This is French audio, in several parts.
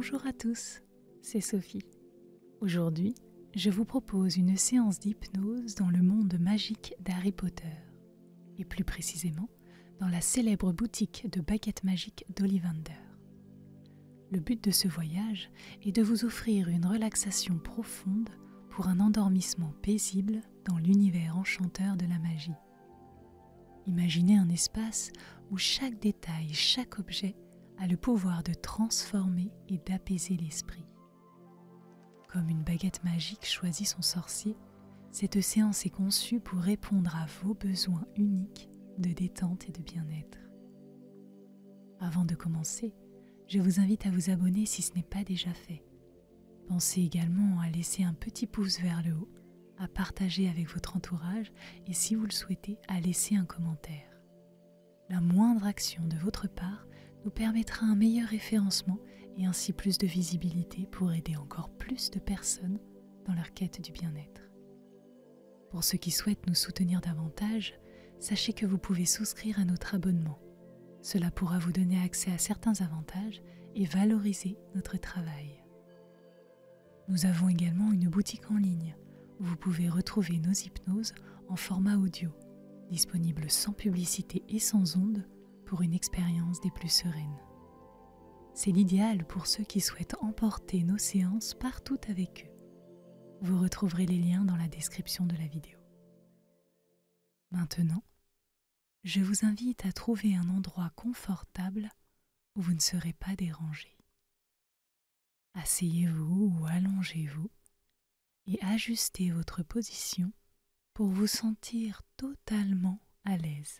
Bonjour à tous, c'est Sophie. Aujourd'hui, je vous propose une séance d'hypnose dans le monde magique d'Harry Potter, et plus précisément dans la célèbre boutique de baguettes magiques d'Ollivander. Le but de ce voyage est de vous offrir une relaxation profonde pour un endormissement paisible dans l'univers enchanteur de la magie. Imaginez un espace où chaque détail, chaque objet a le pouvoir de transformer et d'apaiser l'esprit. Comme une baguette magique choisit son sorcier, cette séance est conçue pour répondre à vos besoins uniques de détente et de bien-être. Avant de commencer, je vous invite à vous abonner si ce n'est pas déjà fait. Pensez également à laisser un petit pouce vers le haut, à partager avec votre entourage et si vous le souhaitez, à laisser un commentaire. La moindre action de votre part nous permettra un meilleur référencement et ainsi plus de visibilité pour aider encore plus de personnes dans leur quête du bien-être. Pour ceux qui souhaitent nous soutenir davantage, sachez que vous pouvez souscrire à notre abonnement. Cela pourra vous donner accès à certains avantages et valoriser notre travail. Nous avons également une boutique en ligne où vous pouvez retrouver nos hypnoses en format audio, disponible sans publicité et sans ondes pour une expérience des plus sereines. C'est l'idéal pour ceux qui souhaitent emporter nos séances partout avec eux. Vous retrouverez les liens dans la description de la vidéo. Maintenant, je vous invite à trouver un endroit confortable où vous ne serez pas dérangé. Asseyez-vous ou allongez-vous et ajustez votre position pour vous sentir totalement à l'aise.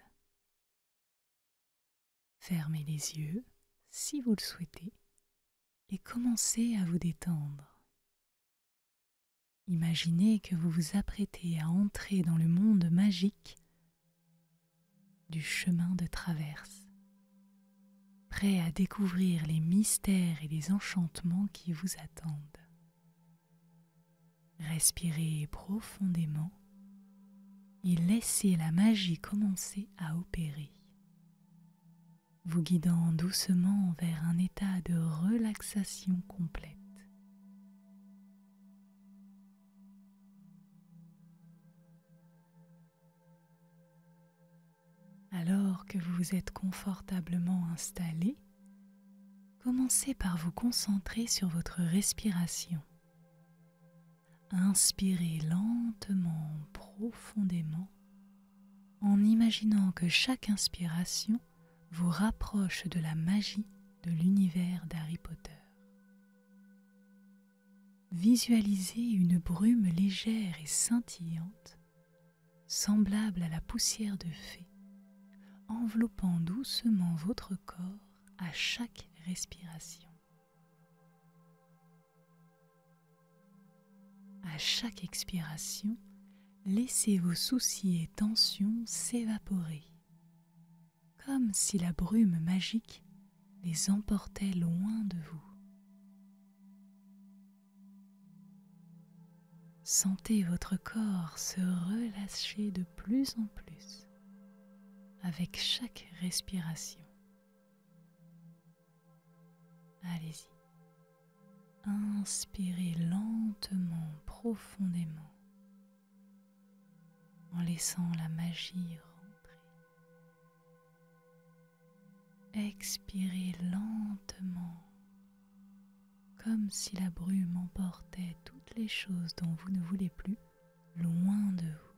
Fermez les yeux si vous le souhaitez et commencez à vous détendre. Imaginez que vous vous apprêtez à entrer dans le monde magique du chemin de traverse, prêt à découvrir les mystères et les enchantements qui vous attendent. Respirez profondément et laissez la magie commencer à opérer, vous guidant doucement vers un état de relaxation complète. Alors que vous vous êtes confortablement installé, commencez par vous concentrer sur votre respiration. Inspirez lentement, profondément, en imaginant que chaque inspiration vous rapproche de la magie de l'univers d'Harry Potter. Visualisez une brume légère et scintillante, semblable à la poussière de fée, enveloppant doucement votre corps à chaque respiration. À chaque expiration, laissez vos soucis et tensions s'évaporer, comme si la brume magique les emportait loin de vous. Sentez votre corps se relâcher de plus en plus avec chaque respiration. Allez-y. Inspirez lentement, profondément, en laissant la magie rentrer. Expirez lentement, comme si la brume emportait toutes les choses dont vous ne voulez plus loin de vous.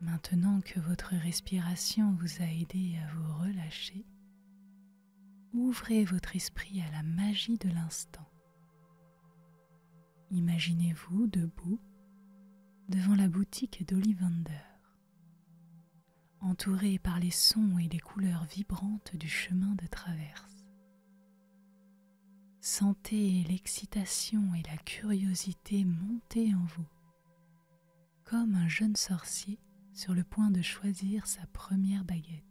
Maintenant que votre respiration vous a aidé à vous relâcher, ouvrez votre esprit à la magie de l'instant. Imaginez-vous debout devant la boutique d'Ollivander, entouré par les sons et les couleurs vibrantes du chemin de traverse. Sentez l'excitation et la curiosité monter en vous, comme un jeune sorcier sur le point de choisir sa première baguette.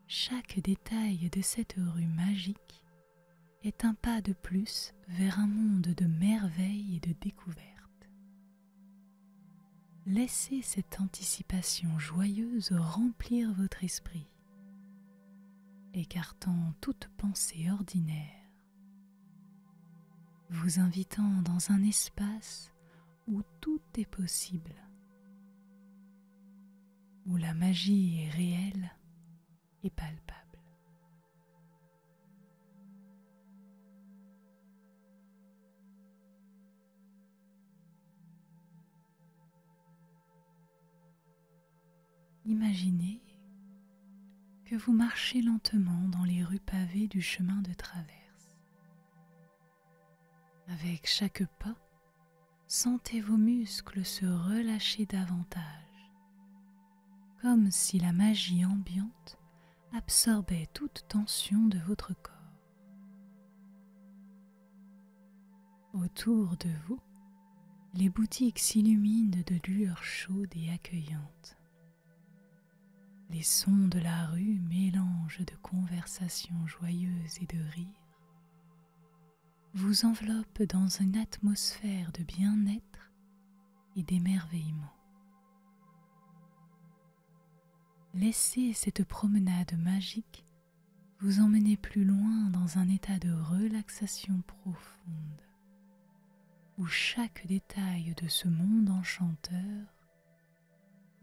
Chaque détail de cette rue magique est un pas de plus vers un monde de merveilles et de découvertes. Laissez cette anticipation joyeuse remplir votre esprit, écartant toute pensée ordinaire, vous invitant dans un espace où tout est possible, où la magie est réelle et palpable. Imaginez que vous marchez lentement dans les rues pavées du chemin de traverse. Avec chaque pas, sentez vos muscles se relâcher davantage, comme si la magie ambiante absorbait toute tension de votre corps. Autour de vous, les boutiques s'illuminent de lueurs chaudes et accueillantes. Les sons de la rue mélangent de conversations joyeuses et de rires, vous enveloppent dans une atmosphère de bien-être et d'émerveillement. Laissez cette promenade magique vous emmener plus loin dans un état de relaxation profonde, où chaque détail de ce monde enchanteur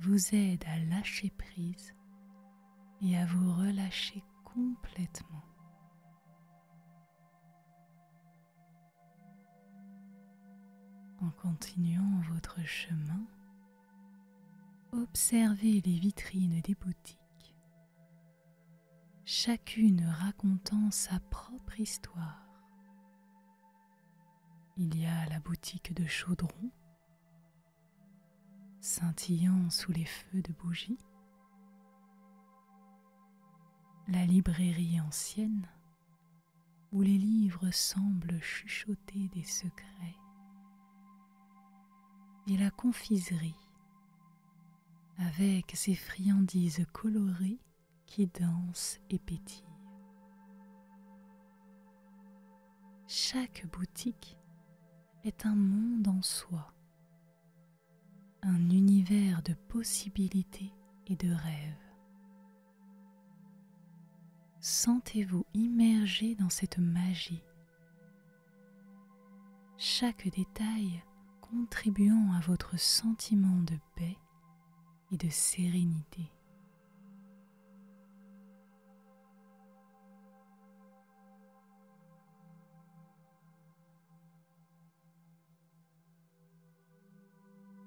vous aide à lâcher prise et à vous relâcher complètement. En continuant votre chemin, observez les vitrines des boutiques, chacune racontant sa propre histoire. Il y a la boutique de chaudron, scintillant sous les feux de bougies, la librairie ancienne, où les livres semblent chuchoter des secrets, et la confiserie, avec ses friandises colorées qui dansent et pétillent. Chaque boutique est un monde en soi, un univers de possibilités et de rêves. Sentez-vous immergé dans cette magie, chaque détail contribuant à votre sentiment de paix et de sérénité.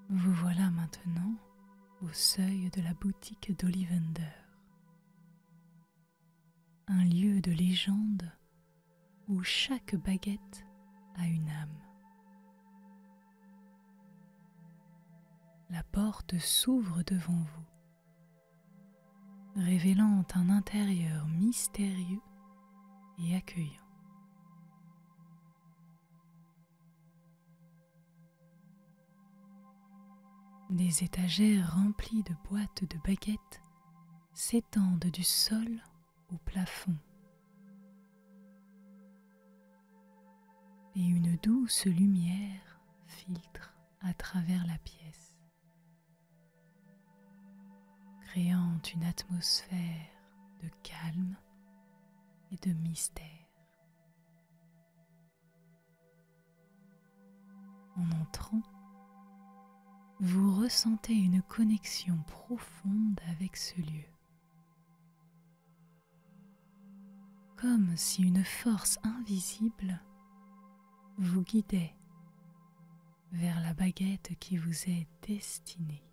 Vous voilà maintenant au seuil de la boutique d'Ollivander, un lieu de légende où chaque baguette a une âme. La porte s'ouvre devant vous, révélant un intérieur mystérieux et accueillant. Des étagères remplies de boîtes de baguettes s'étendent du sol au plafond, et une douce lumière filtre à travers la pièce, créant une atmosphère de calme et de mystère. En entrant, vous ressentez une connexion profonde avec ce lieu, comme si une force invisible vous guidait vers la baguette qui vous est destinée.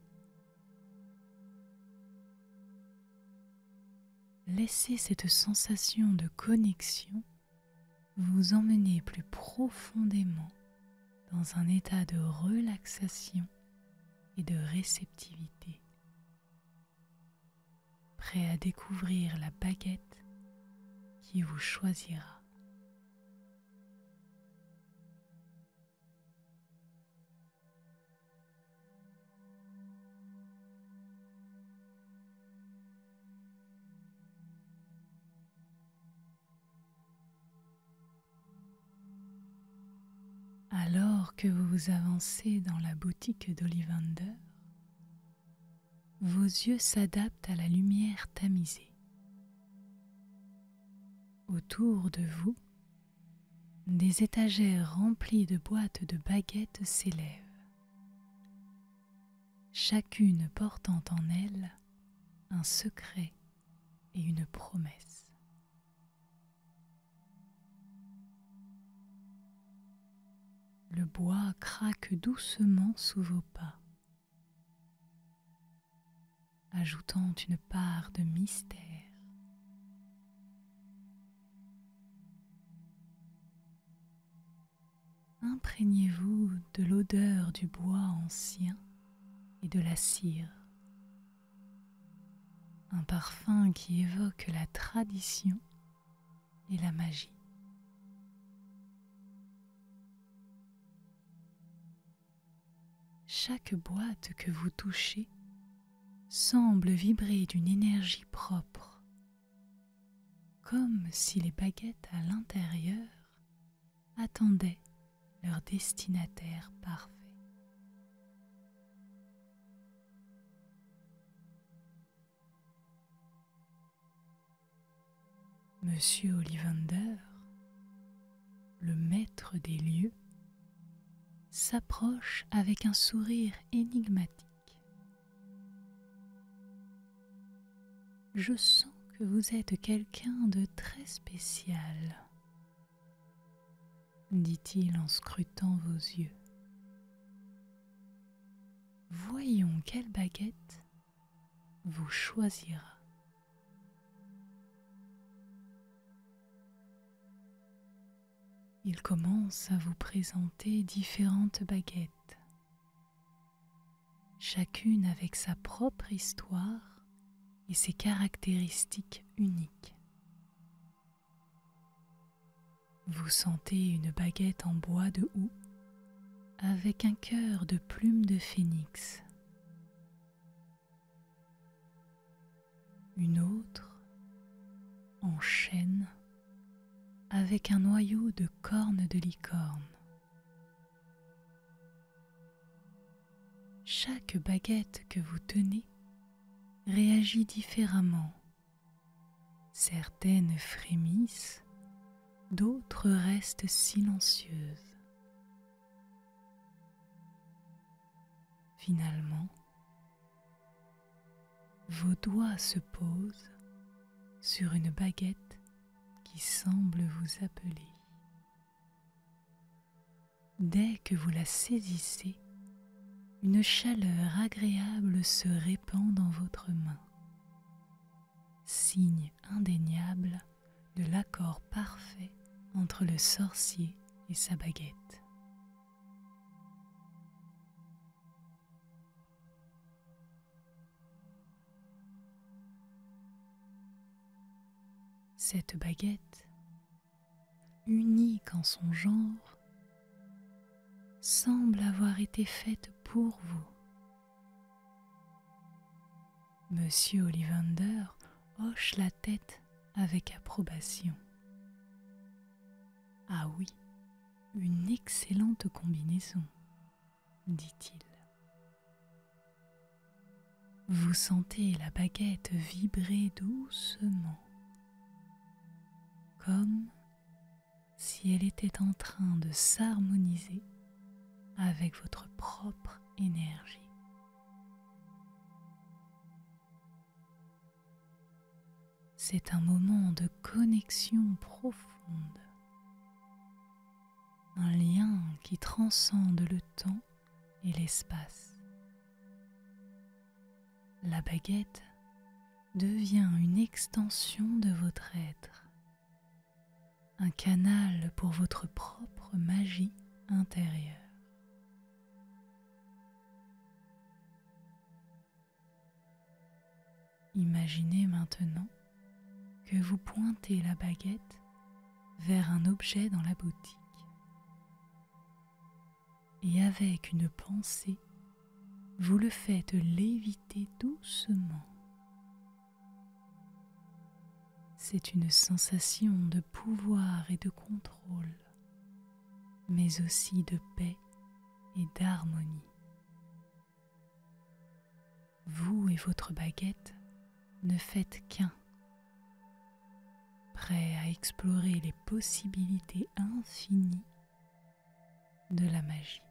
Laissez cette sensation de connexion vous emmener plus profondément dans un état de relaxation et de réceptivité, prêt à découvrir la baguette qui vous choisira. Alors que vous avancez dans la boutique d'Ollivander, vos yeux s'adaptent à la lumière tamisée. Autour de vous, des étagères remplies de boîtes de baguettes s'élèvent, chacune portant en elle un secret et une promesse. Le bois craque doucement sous vos pas, ajoutant une part de mystère. Imprégnez-vous de l'odeur du bois ancien et de la cire, un parfum qui évoque la tradition et la magie. Chaque boîte que vous touchez semble vibrer d'une énergie propre, comme si les baguettes à l'intérieur attendaient leur destinataire parfait. Monsieur Ollivander, le maître des lieux, s'approche avec un sourire énigmatique. Je sens que vous êtes quelqu'un de très spécial, dit-il en scrutant vos yeux. Voyons quelle baguette vous choisira. Il commence à vous présenter différentes baguettes, chacune avec sa propre histoire et ses caractéristiques uniques. Vous sentez une baguette en bois de houx avec un cœur de plumes de phénix. Une autre en chêne avec un noyau de cornes de licorne. Chaque baguette que vous tenez réagit différemment. Certaines frémissent, d'autres restent silencieuses. Finalement, vos doigts se posent sur une baguette qui semble vous appeler. Dès que vous la saisissez, une chaleur agréable se répand dans votre main, signe indéniable de l'accord parfait entre le sorcier et sa baguette. Cette baguette, unique en son genre, semble avoir été faite pour vous. Monsieur Ollivander hoche la tête avec approbation. Ah oui, une excellente combinaison, dit-il. Vous sentez la baguette vibrer doucement, comme si elle était en train de s'harmoniser avec votre propre énergie. C'est un moment de connexion profonde, un lien qui transcende le temps et l'espace. La baguette devient une extension de votre être, un canal pour votre propre magie intérieure. Imaginez maintenant que vous pointez la baguette vers un objet dans la boutique et avec une pensée, vous le faites léviter doucement. C'est une sensation de pouvoir et de contrôle, mais aussi de paix et d'harmonie. vous et votre baguette ne faites qu'un, prêt à explorer les possibilités infinies de la magie.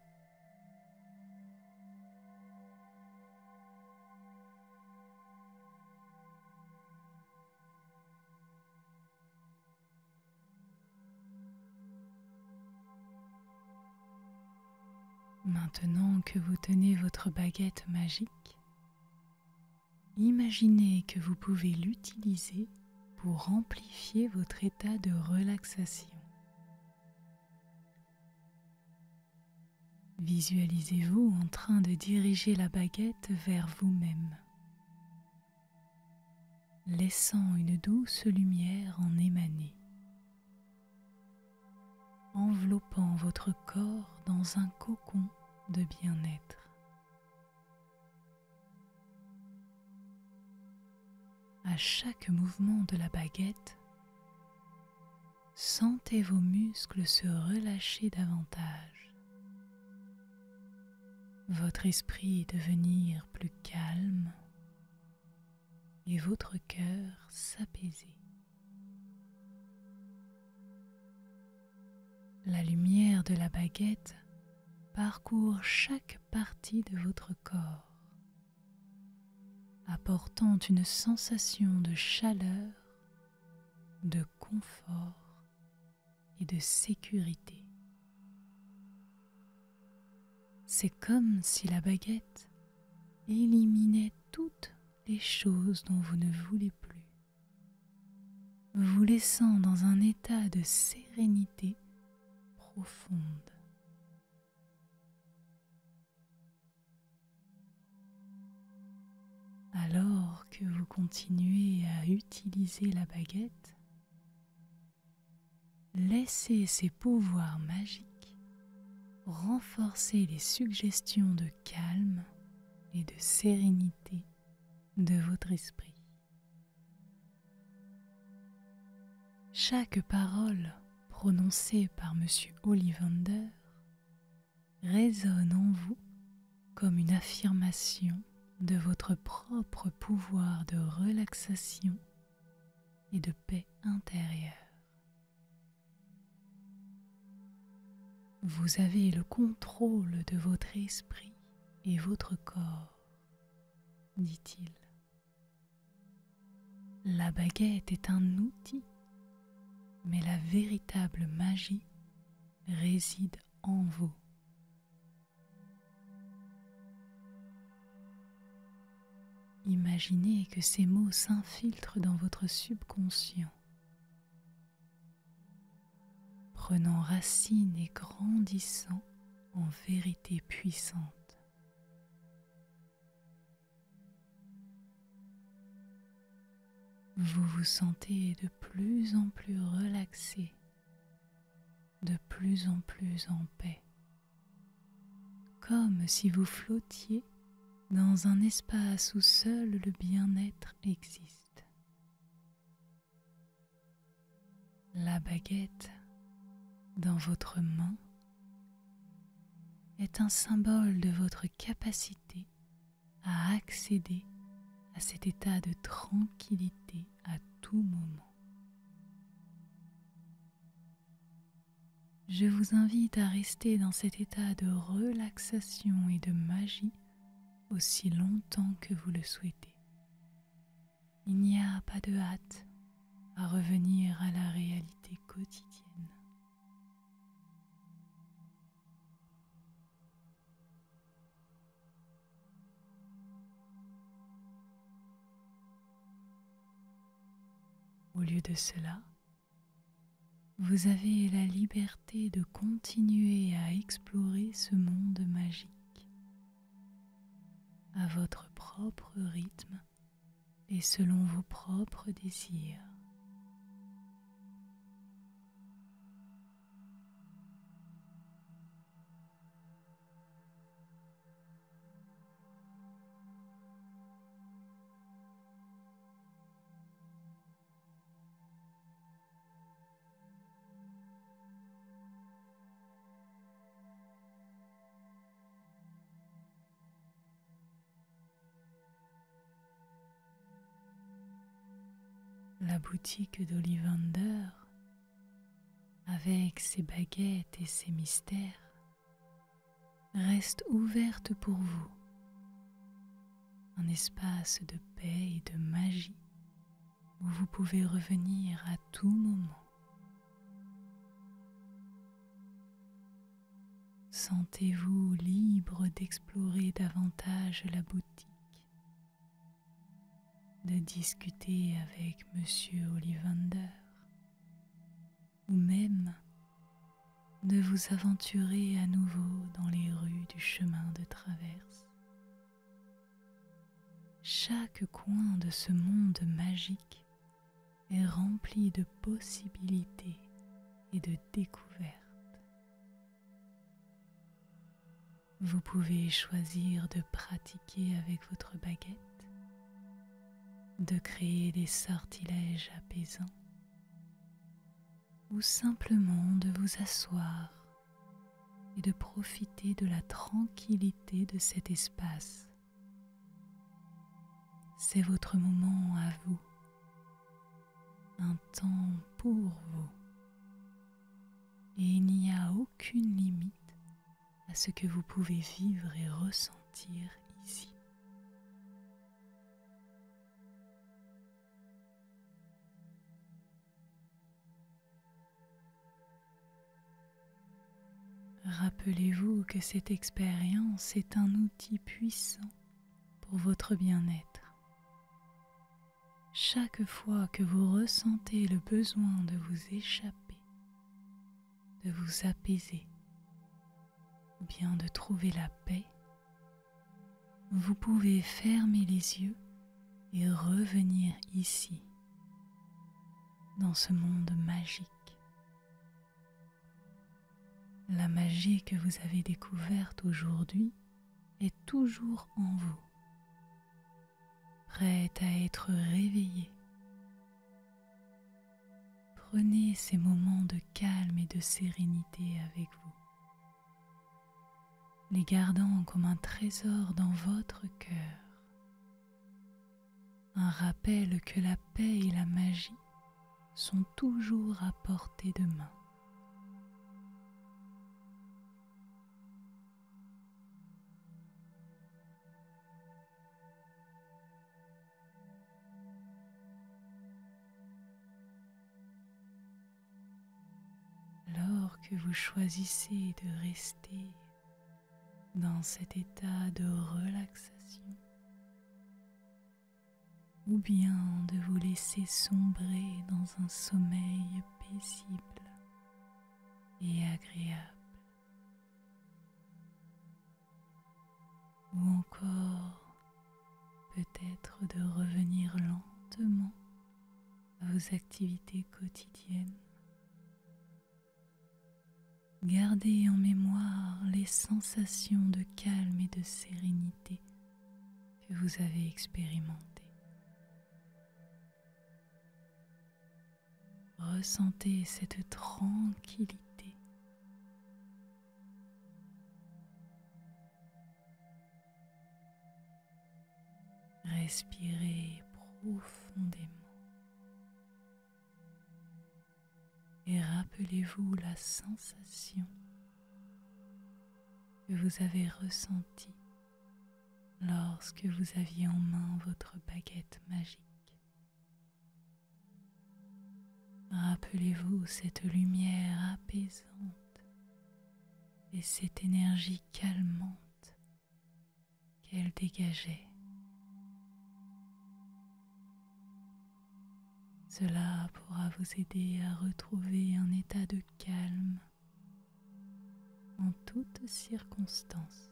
Maintenant que vous tenez votre baguette magique, imaginez que vous pouvez l'utiliser pour amplifier votre état de relaxation. Visualisez-vous en train de diriger la baguette vers vous-même, laissant une douce lumière en émaner, enveloppant votre corps dans un cocon de bien-être. À chaque mouvement de la baguette, sentez vos muscles se relâcher davantage, votre esprit devenir plus calme et votre cœur s'apaiser. La lumière de la baguette parcourt chaque partie de votre corps, apportant une sensation de chaleur, de confort et de sécurité. C'est comme si la baguette éliminait toutes les choses dont vous ne voulez plus, vous laissant dans un état de sérénité profonde. Alors que vous continuez à utiliser la baguette, laissez ses pouvoirs magiques renforcer les suggestions de calme et de sérénité de votre esprit. Chaque parole prononcée par M. Ollivander résonne en vous comme une affirmation de votre propre pouvoir de relaxation et de paix intérieure. Vous avez le contrôle de votre esprit et votre corps, dit-il. La baguette est un outil, mais la véritable magie réside en vous. Imaginez que ces mots s'infiltrent dans votre subconscient, prenant racine et grandissant en vérité puissante. Vous vous sentez de plus en plus relaxé, de plus en plus en paix, comme si vous flottiez dans un espace où seul le bien-être existe. La baguette dans votre main est un symbole de votre capacité à accéder à cet état de tranquillité à tout moment. Je vous invite à rester dans cet état de relaxation et de magie aussi longtemps que vous le souhaitez. Il n'y a pas de hâte à revenir à la réalité quotidienne. Au lieu de cela, vous avez la liberté de continuer à explorer ce monde magique à votre propre rythme et selon vos propres désirs. la boutique d'Ollivander, avec ses baguettes et ses mystères, reste ouverte pour vous. Un espace de paix et de magie où vous pouvez revenir à tout moment. Sentez-vous libre d'explorer davantage la boutique, de discuter avec Monsieur Ollivander, ou même de vous aventurer à nouveau dans les rues du chemin de traverse. Chaque coin de ce monde magique est rempli de possibilités et de découvertes. Vous pouvez choisir de pratiquer avec votre baguette, de créer des sortilèges apaisants ou simplement de vous asseoir et de profiter de la tranquillité de cet espace. C'est votre moment à vous, un temps pour vous, et il n'y a aucune limite à ce que vous pouvez vivre et ressentir ici. Rappelez-vous que cette expérience est un outil puissant pour votre bien-être. Chaque fois que vous ressentez le besoin de vous échapper, de vous apaiser, ou bien de trouver la paix, vous pouvez fermer les yeux et revenir ici, dans ce monde magique. La magie que vous avez découverte aujourd'hui est toujours en vous, prête à être réveillée. Prenez ces moments de calme et de sérénité avec vous, les gardant comme un trésor dans votre cœur. Un rappel que la paix et la magie sont toujours à portée de main. Alors que vous choisissez de rester dans cet état de relaxation, ou bien de vous laisser sombrer dans un sommeil paisible et agréable, ou encore peut-être de revenir lentement à vos activités quotidiennes. Gardez en mémoire les sensations de calme et de sérénité que vous avez expérimentées. Ressentez cette tranquillité. Respirez profondément. Et rappelez-vous la sensation que vous avez ressentie lorsque vous aviez en main votre baguette magique. Rappelez-vous cette lumière apaisante et cette énergie calmante qu'elle dégageait. Cela pourra vous aider à retrouver un état de calme en toutes circonstances.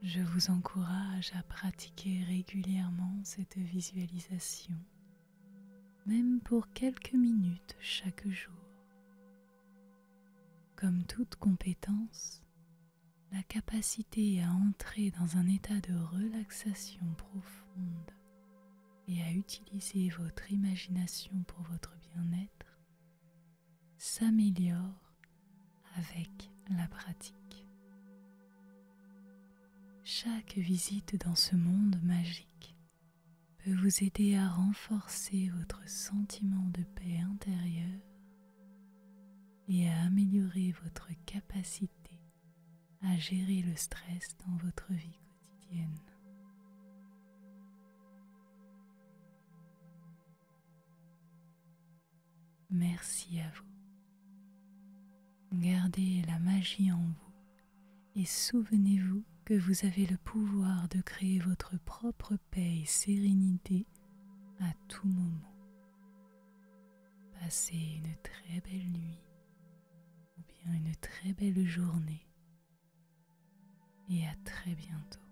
Je vous encourage à pratiquer régulièrement cette visualisation, même pour quelques minutes chaque jour. Comme toute compétence, la capacité à entrer dans un état de relaxation profonde et à utiliser votre imagination pour votre bien-être s'améliore avec la pratique. Chaque visite dans ce monde magique peut vous aider à renforcer votre sentiment de paix intérieure et à améliorer votre capacité à gérer le stress dans votre vie quotidienne. Merci à vous. Gardez la magie en vous et souvenez-vous que vous avez le pouvoir de créer votre propre paix et sérénité à tout moment. Passez une très belle nuit ou bien une très belle journée et à très bientôt.